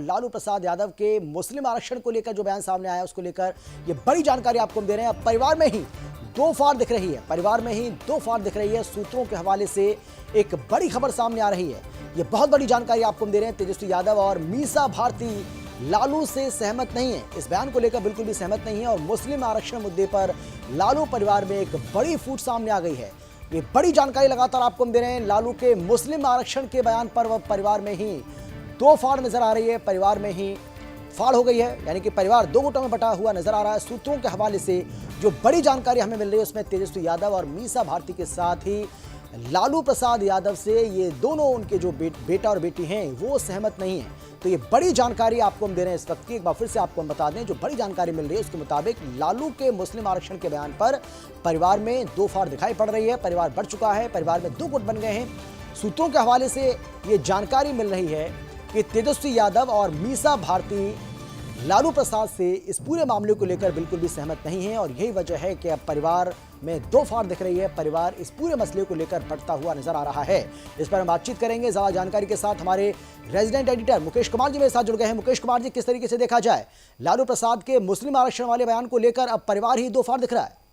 लालू प्रसाद यादव के मुस्लिम आरक्षण को लेकर जो बयान सामने आया उसको लेकर ये बड़ी जानकारी आपको हम दे रहे हैं। अब परिवार में ही दो फाड़ दिख रही है, परिवार में ही दो फाड़ दिख रही है। सूत्रों के हवाले से एक बड़ी खबर सामने आ रही है। ये बहुत बड़ी जानकारी आपको हम दे रहे हैं। तेजस्वी यादव और मीसा भारती लालू से सहमत नहीं है, इस बयान को लेकर बिल्कुल भी सहमत नहीं है और मुस्लिम आरक्षण मुद्दे पर लालू परिवार में एक बड़ी फूट सामने आ गई है। ये बड़ी जानकारी लगातार आपको हम दे रहे हैं। लालू के मुस्लिम आरक्षण के बयान पर वह परिवार में ही दो फाड़ नजर आ रही है, परिवार में ही फाड़ हो गई है, यानी कि परिवार दो गुटों में बटा हुआ नजर आ रहा है। सूत्रों के हवाले से जो बड़ी जानकारी हमें मिल रही है उसमें तेजस्वी यादव और मीसा भारती के साथ ही लालू प्रसाद यादव से ये दोनों उनके जो बेटा और बेटी हैं वो सहमत नहीं है। तो ये बड़ी जानकारी आपको हम दे रहे हैं इस वक्त की। एक बार फिर से आपको हम बता दें, जो बड़ी जानकारी मिल रही है उसके मुताबिक लालू के मुस्लिम आरक्षण के बयान पर परिवार में दो फाड़ दिखाई पड़ रही है। परिवार बढ़ चुका है, परिवार में दो गुट बन गए हैं। सूत्रों के हवाले से ये जानकारी मिल रही है कि तेजस्वी यादव और मीसा भारती लालू प्रसाद से इस पूरे मामले को लेकर बिल्कुल भी सहमत नहीं है और यही वजह है कि अब परिवार में दो फाड़ दिख रही है। परिवार इस पूरे मसले को लेकर बढ़ता हुआ नजर आ रहा है। इस पर हम बातचीत करेंगे ज्यादा जानकारी के साथ। हमारे रेजिडेंट एडिटर मुकेश कुमार जी मेरे साथ जुड़ गए हैं। मुकेश कुमार जी, किस तरीके से देखा जाए लालू प्रसाद के मुस्लिम आरक्षण वाले बयान को लेकर अब परिवार ही दो फाड़ दिख रहा है?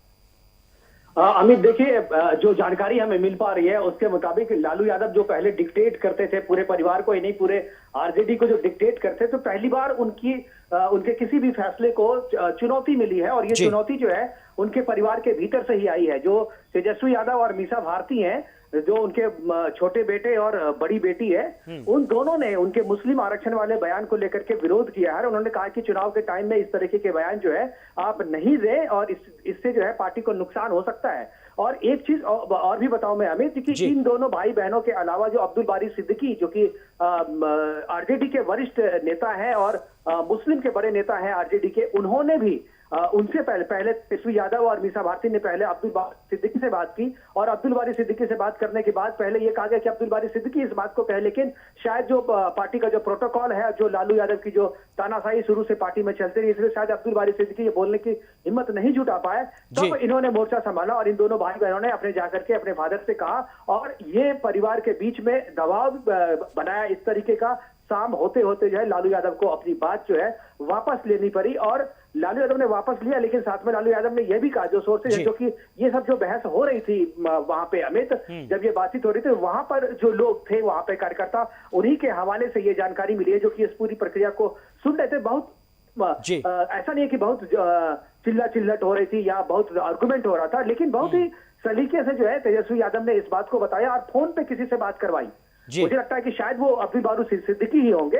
अमित, देखिए, जो जानकारी हमें मिल पा रही है उसके मुताबिक लालू यादव जो पहले डिक्टेट करते थे पूरे परिवार को ही नहीं पूरे आरजेडी को जो डिक्टेट करते, तो पहली बार उनके किसी भी फैसले को चुनौती मिली है और ये चुनौती जो है उनके परिवार के भीतर से ही आई है। जो तेजस्वी यादव और मीसा भारती हैं, जो उनके छोटे बेटे और बड़ी बेटी है, उन दोनों ने उनके मुस्लिम आरक्षण वाले बयान को लेकर के विरोध किया है। उन्होंने कहा कि चुनाव के टाइम में इस तरीके के बयान जो है आप नहीं दें और इससे जो है पार्टी को नुकसान हो सकता है। और एक चीज और भी बताऊं मैं अमित, कि इन दोनों भाई बहनों के अलावा जो अब्दुल बारी सिद्दीकी, जो कि आरजेडी के वरिष्ठ नेता है और मुस्लिम के बड़े नेता है आरजेडी के, उन्होंने भी उनसे पहले तेजस्वी यादव और मीसा भारती ने पहले अब्दुल बारी सिद्दीकी से बात की और अब्दुल बारी सिद्दीकी से बात करने के बाद पहले ये कहा गया कि अब्दुल बारी सिद्दीकी इस बात को कहे, लेकिन शायद जो पार्टी का जो प्रोटोकॉल है, जो लालू यादव की जो तानाशाही शुरू से पार्टी में चलती रही, इसलिए शायद अब्दुल बारी सिद्दीकी ये बोलने की हिम्मत नहीं जुटा पाए। तब इन्होंने मोर्चा संभाला और इन दोनों भाई बहनों ने अपने जाकर के अपने फादर से कहा और ये परिवार के बीच में दबाव बनाया। इस तरीके का शाम होते होते जो है लालू यादव को अपनी बात जो है वापस लेनी पड़ी और लालू यादव ने वापस लिया। लेकिन साथ में लालू यादव ने यह भी कहा, जो सोर्सेज है, जो कि ये सब जो बहस हो रही थी वहां पे अमित, जब ये बातचीत हो रही थी, वहां पर जो लोग थे वहां पे कार्यकर्ता, उन्हीं के हवाले से ये जानकारी मिली है, जो कि इस पूरी प्रक्रिया को सुन रहे थे। बहुत ऐसा नहीं है कि बहुत चिल्ला चिल्लट हो रही थी या बहुत आर्गुमेंट हो रहा था, लेकिन बहुत ही सलीके से जो है तेजस्वी यादव ने इस बात को बताया और फोन पे किसी से बात करवाई। मुझे लगता है कि शायद वो अब्दुल बारू सिद्दीकी ही होंगे।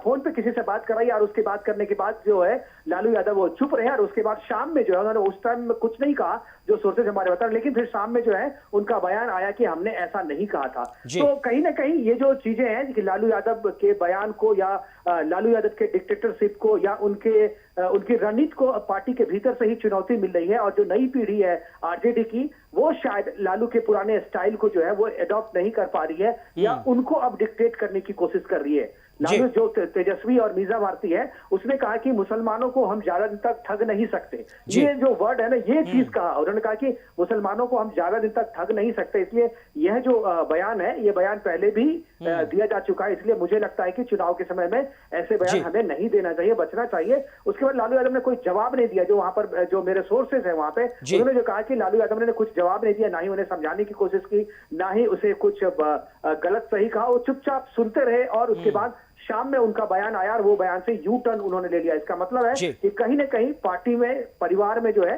फोन पे किसी से बात कराई और उसके बात करने के बाद जो है लालू यादव वो चुप रहे और उसके बाद शाम में जो है उन्होंने उस टाइम में कुछ नहीं कहा, जो सोर्सेज हमारे बता रहे, लेकिन फिर शाम में जो है उनका बयान आया कि हमने ऐसा नहीं कहा था। तो कहीं ना कहीं ये जो चीजें हैं कि लालू यादव के बयान को या लालू यादव के डिक्टेटरशिप को या उनकी रणनीति को पार्टी के भीतर से ही चुनौती मिल रही है और जो नई पीढ़ी है आरजेडी की, वो शायद लालू के पुराने स्टाइल को जो है वो एडॉप्ट नहीं कर पा रही है या उनको अब डिक्टेट करने की कोशिश कर रही है। लालू जो तेजस्वी और मीसा भारती है, उसने कहा कि मुसलमानों को हम ज्यादा दिन तक ठग नहीं सकते। ये जो वर्ड है ना, ये चीज कहा, उन्होंने कहा कि मुसलमानों को हम ज्यादा दिन तक ठग नहीं सकते। इसलिए यह जो बयान है, ये बयान पहले भी दिया जा चुका है। इसलिए मुझे लगता है कि चुनाव के समय में ऐसे बयान हमें नहीं देना चाहिए, बचना चाहिए। उसके बाद लालू यादव ने कोई जवाब नहीं दिया। जो वहां पर जो मेरे सोर्सेज है वहां पे, उन्होंने जो कहा कि लालू यादव ने कुछ जवाब नहीं दिया, ना ही उन्हें समझाने की कोशिश की, ना ही उसे कुछ गलत सही कहा। वो चुपचाप सुनते रहे और उसके बाद शाम में उनका बयान आया और वो बयान से यू टर्न उन्होंने ले लिया। इसका मतलब है कि कहीं ना कहीं पार्टी में, परिवार में जो है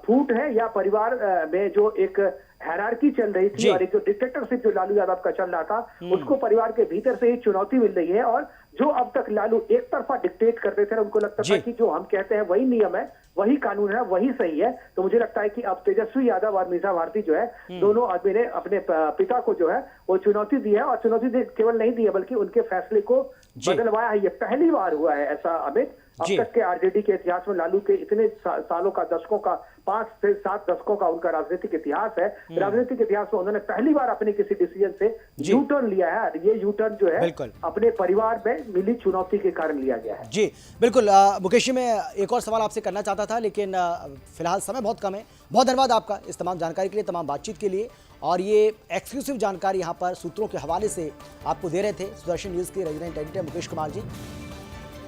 फूट है या परिवार में जो एक हायरार्की चल रही थी और एक जो डिक्टेटरशिप जो लालू यादव का चल रहा था, उसको परिवार के भीतर से ही चुनौती मिल रही है। और जो अब तक लालू एक तरफा डिक्टेट करते थे, उनको लगता था कि जो हम कहते हैं वही नियम है, वही कानून है, वही सही है। तो मुझे लगता है कि अब तेजस्वी यादव और मीसा भारती जो है, दोनों आदमी ने अपने पिता को जो है वो चुनौती दी है और चुनौती केवल नहीं दी है बल्कि उनके फैसले को बदलवाया है। ये पहली बार हुआ है ऐसा अमित, अब तक के आरजेडी के इतिहास में। लालू के इतने सालों का, दशकों का, 5 से 7 दशकों का उनका राजनीतिक इतिहास है। राजनीतिक इतिहास में उन्होंने पहली बार अपने किसी डिसीजन से यू टर्न लिया है। ये यू टर्न जो है अपने परिवार में मिली चुनौती के कारण लिया गया है। जी बिल्कुल। मुकेश जी, मैं एक और सवाल आपसे करना चाहता था, लेकिन फिलहाल समय बहुत कम है। बहुत धन्यवाद आपका इस तमाम जानकारी के लिए, तमाम बातचीत के लिए। और ये एक्सक्लूसिव जानकारी यहाँ पर सूत्रों के हवाले से आपको दे रहे थे सुदर्शन न्यूज़ के रेजिडेंट एडिटर मुकेश कुमार जी।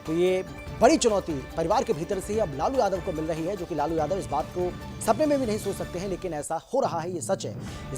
तो ये बड़ी चुनौती परिवार के भीतर से ही अब लालू यादव को मिल रही है, जो कि लालू यादव इस बात को सपने में भी नहीं सोच सकते हैं, लेकिन ऐसा हो रहा है, ये सच है।